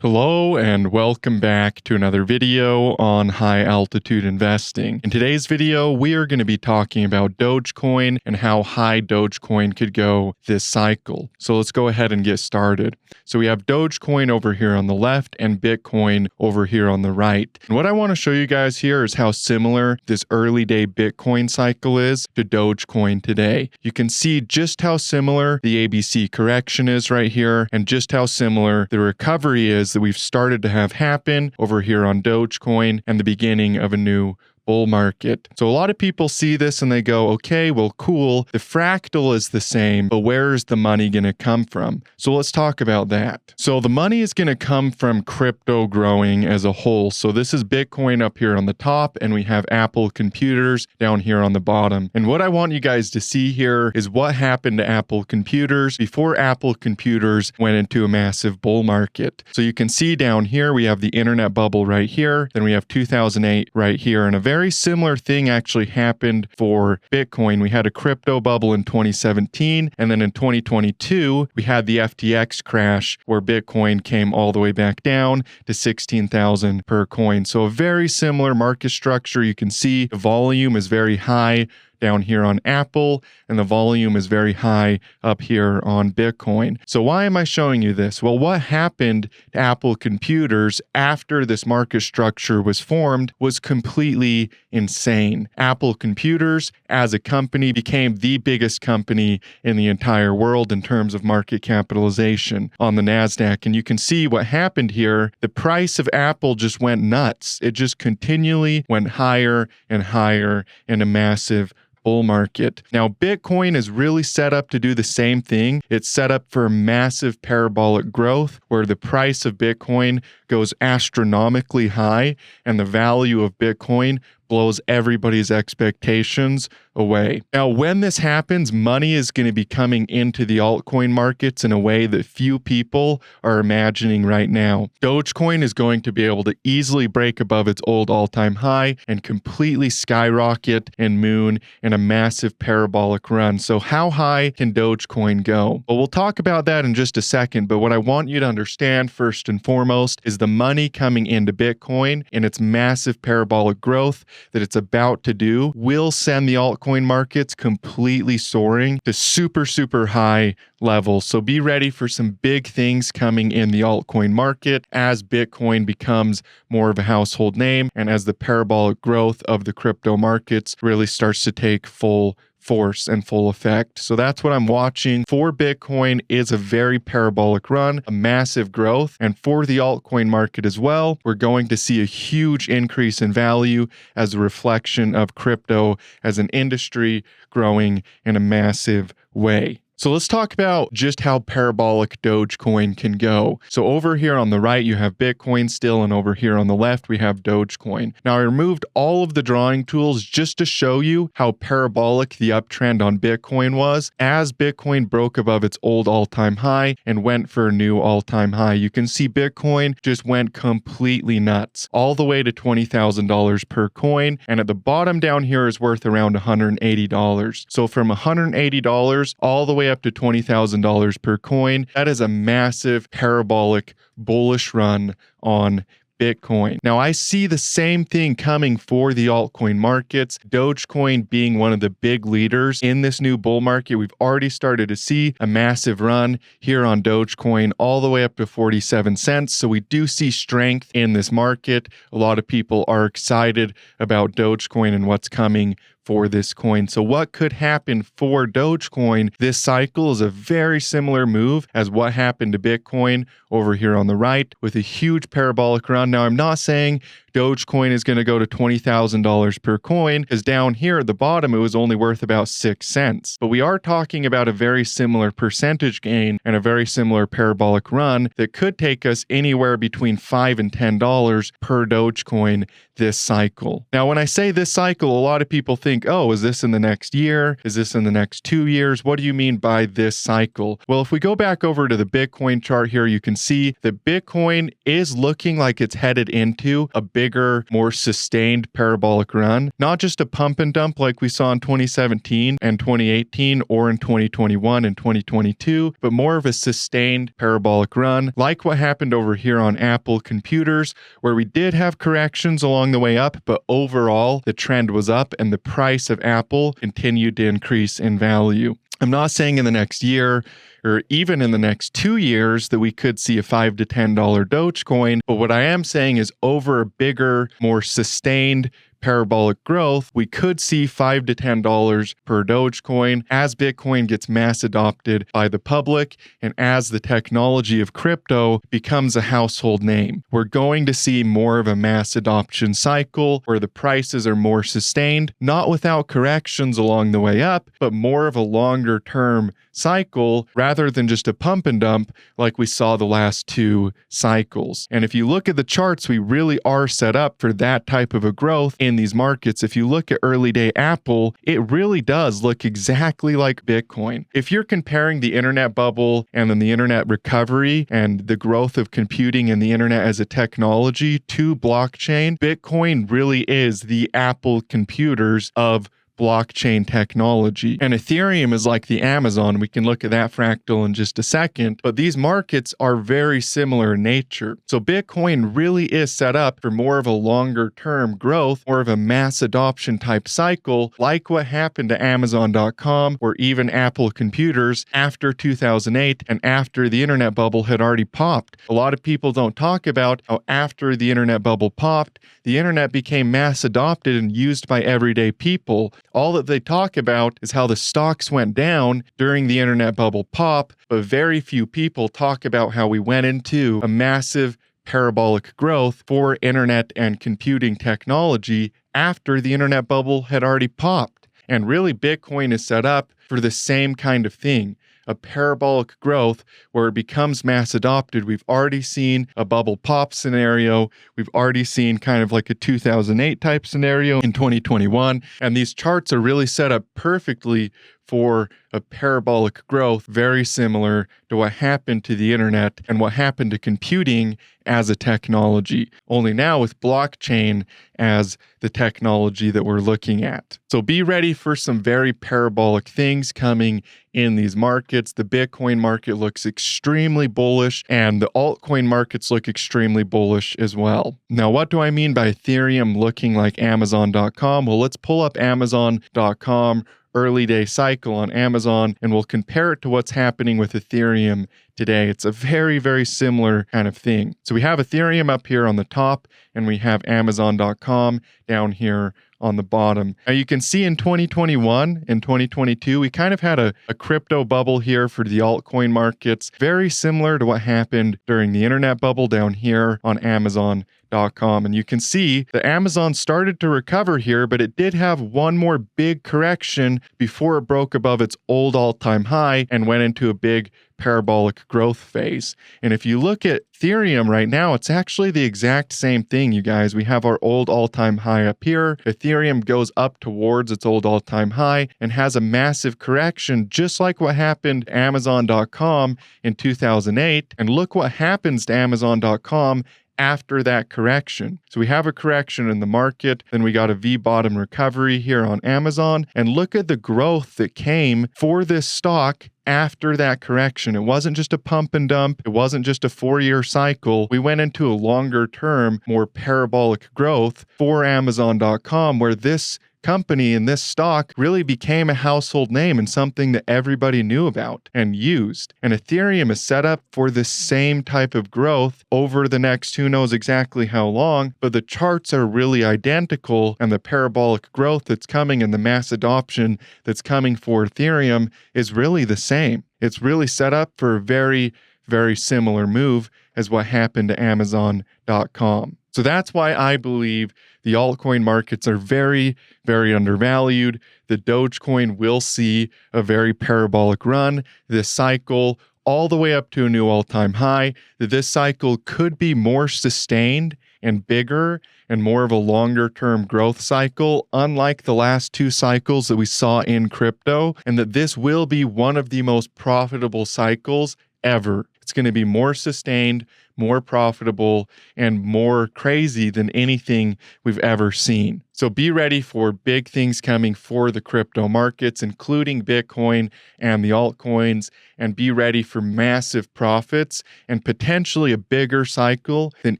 Hello and welcome back to another video on high altitude investing. In today's video, we are going to be talking about Dogecoin and how high Dogecoin could go this cycle. So let's go ahead and get started. So we have Dogecoin over here on the left and Bitcoin over here on the right. And what I want to show you guys here is how similar this early day Bitcoin cycle is to Dogecoin today. You can see just how similar the ABC correction is right here and just how similar the recovery is that we've started to have happen over here on Dogecoin and the beginning of a new bull market. So a lot of people see this and they go, okay, well, cool. The fractal is the same, but where is the money going to come from? So let's talk about that. So the money is going to come from crypto growing as a whole. So this is Bitcoin up here on the top, and we have Apple computers down here on the bottom. And what I want you guys to see here is what happened to Apple computers before Apple computers went into a massive bull market. So you can see down here, we have the internet bubble right here. Then we have 2008 right here, and a very similar thing actually happened for Bitcoin. We had a crypto bubble in 2017, and then in 2022, we had the FTX crash where Bitcoin came all the way back down to 16,000 per coin. So a very similar market structure. You can see the volume is very high down here on Apple, and the volume is very high up here on Bitcoin. So why am I showing you this? Well, what happened to Apple computers after this market structure was formed was completely insane. Apple computers as a company became the biggest company in the entire world in terms of market capitalization on the NASDAQ. And you can see what happened here. The price of Apple just went nuts. It just continually went higher and higher in a massive bull market. Now, Bitcoin is really set up to do the same thing. It's set up for massive parabolic growth where the price of Bitcoin goes astronomically high and the value of Bitcoin blows everybody's expectations away. Now, when this happens, money is going to be coming into the altcoin markets in a way that few people are imagining right now. Dogecoin is going to be able to easily break above its old all-time high and completely skyrocket and moon in a massive parabolic run. So how high can Dogecoin go? Well, we'll talk about that in just a second, but what I want you to understand first and foremost is the money coming into Bitcoin and its massive parabolic growth that it's about to do will send the altcoin markets completely soaring to super high levels. So be ready for some big things coming in the altcoin market as Bitcoin becomes more of a household name and as the parabolic growth of the crypto markets really starts to take full force and full effect. So that's what I'm watching for Bitcoin is a very parabolic run, a massive growth. And for the altcoin market as well, we're going to see a huge increase in value as a reflection of crypto as an industry growing in a massive way. So let's talk about just how parabolic Dogecoin can go. So over here on the right, you have Bitcoin still, and over here on the left, we have Dogecoin. Now, I removed all of the drawing tools just to show you how parabolic the uptrend on Bitcoin was as Bitcoin broke above its old all-time high and went for a new all-time high. You can see Bitcoin just went completely nuts, all the way to $20,000 per coin. And at the bottom down here is worth around $180. So from $180 all the way up to $20,000 per coin. That is a massive parabolic bullish run on Bitcoin. Now, I see the same thing coming for the altcoin markets, Dogecoin being one of the big leaders in this new bull market. We've already started to see a massive run here on Dogecoin all the way up to 47 cents. So we do see strength in this market. A lot of people are excited about Dogecoin and what's coming for this coin. So what could happen for Dogecoin this cycle is a very similar move as what happened to Bitcoin over here on the right with a huge parabolic run. Now, I'm not saying Dogecoin is going to go to $20,000 per coin because down here at the bottom, it was only worth about 6 cents. But we are talking about a very similar percentage gain and a very similar parabolic run that could take us anywhere between $5 and $10 per Dogecoin this cycle. Now, when I say this cycle, a lot of people think, oh, is this in the next year? Is this in the next 2 years? What do you mean by this cycle? Well, if we go back over to the Bitcoin chart here, you can see that Bitcoin is looking like it's headed into a bigger, more sustained parabolic run, not just a pump and dump like we saw in 2017 and 2018 or in 2021 and 2022, but more of a sustained parabolic run, like what happened over here on Apple computers, where we did have corrections along the way up, but overall the trend was up and the price of Apple continued to increase in value. I'm not saying in the next year or even in the next 2 years that we could see a $5 to $10 Dogecoin, but what I am saying is over a bigger, more sustained parabolic growth, we could see $5 to $10 per Dogecoin as Bitcoin gets mass adopted by the public and as the technology of crypto becomes a household name. We're going to see more of a mass adoption cycle where the prices are more sustained, not without corrections along the way up, but more of a longer term cycle rather than just a pump and dump like we saw the last 2 cycles. And if you look at the charts, we really are set up for that type of a growth in these markets. If you look at early day Apple, it really does look exactly like Bitcoin. If you're comparing the internet bubble and then the internet recovery and the growth of computing and the internet as a technology to blockchain, Bitcoin really is the Apple computers of blockchain technology. And Ethereum is like the Amazon. We can look at that fractal in just a second, but these markets are very similar in nature. So Bitcoin really is set up for more of a longer term growth, more of a mass adoption type cycle, like what happened to Amazon.com or even Apple computers after 2008 and after the internet bubble had already popped. A lot of people don't talk about how after the internet bubble popped, the internet became mass adopted and used by everyday people. All that they talk about is how the stocks went down during the internet bubble pop, but very few people talk about how we went into a massive parabolic growth for internet and computing technology after the internet bubble had already popped. And really, Bitcoin is set up for the same kind of thing. A parabolic growth where it becomes mass adopted. We've already seen a bubble pop scenario. We've already seen kind of like a 2008 type scenario in 2021. And these charts are really set up perfectly for a parabolic growth, very similar to what happened to the internet and what happened to computing as a technology, only now with blockchain as the technology that we're looking at. So be ready for some very parabolic things coming in these markets. The Bitcoin market looks extremely bullish and the altcoin markets look extremely bullish as well. Now, what do I mean by Ethereum looking like Amazon.com? Well, let's pull up Amazon.com early day cycle on Amazon and we'll compare it to what's happening with Ethereum today. It's a very, very similar kind of thing. So we have Ethereum up here on the top and we have Amazon.com down here on the bottom. Now you can see in 2021 and 2022, we kind of had a crypto bubble here for the altcoin markets, very similar to what happened during the internet bubble down here on Amazon.com. And you can see that Amazon started to recover here, but it did have one more big correction before it broke above its old all-time high and went into a big parabolic growth phase. And if you look at Ethereum right now, it's actually the exact same thing, you guys. We have our old all-time high up here. Ethereum goes up towards its old all-time high and has a massive correction, just like what happened to Amazon.com in 2008. And look what happens to Amazon.com after that correction. So we have a correction in the market, then we got a V-bottom recovery here on Amazon, and look at the growth that came for this stock after that correction. It wasn't just a pump and dump. It wasn't just a 4-year cycle. We went into a longer term, more parabolic growth for Amazon.com, where this company and this stock really became a household name and something that everybody knew about and used. And Ethereum is set up for the same type of growth over the next who knows exactly how long, but the charts are really identical and the parabolic growth that's coming and the mass adoption that's coming for Ethereum is really the same. It's really set up for a very, very similar move as what happened to Amazon.com. So that's why I believe the altcoin markets are very, very undervalued. The Dogecoin will see a very parabolic run this cycle all the way up to a new all-time high. That this cycle could be more sustained and bigger and more of a longer-term growth cycle, unlike the last 2 cycles that we saw in crypto, and that this will be one of the most profitable cycles ever. It's going to be more sustained, more profitable, and more crazy than anything we've ever seen. So be ready for big things coming for the crypto markets, including Bitcoin and the altcoins, and be ready for massive profits and potentially a bigger cycle than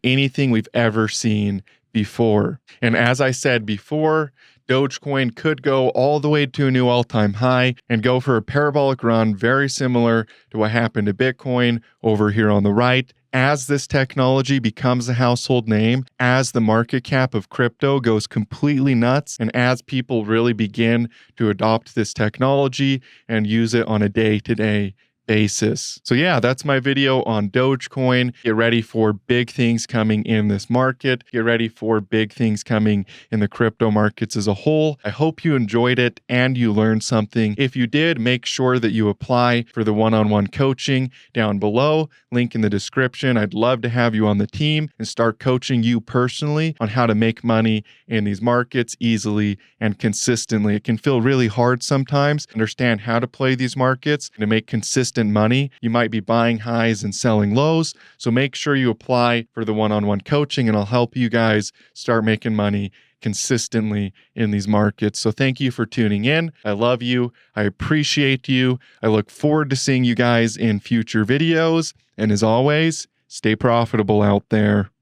anything we've ever seen before. And as I said before, Dogecoin could go all the way to a new all-time high and go for a parabolic run very similar to what happened to Bitcoin over here on the right. As this technology becomes a household name, as the market cap of crypto goes completely nuts, and as people really begin to adopt this technology and use it on a day-to-day basis. So yeah, that's my video on Dogecoin. Get ready for big things coming in this market. Get ready for big things coming in the crypto markets as a whole. I hope you enjoyed it and you learned something. If you did, make sure that you apply for the one-on-one coaching down below. Link in the description. I'd love to have you on the team and start coaching you personally on how to make money in these markets easily and consistently. It can feel really hard sometimes to understand how to play these markets and to make consistent money. You might be buying highs and selling lows. So make sure you apply for the one-on-one coaching and I'll help you guys start making money consistently in these markets. So thank you for tuning in. I love you. I appreciate you. I look forward to seeing you guys in future videos. And as always, stay profitable out there.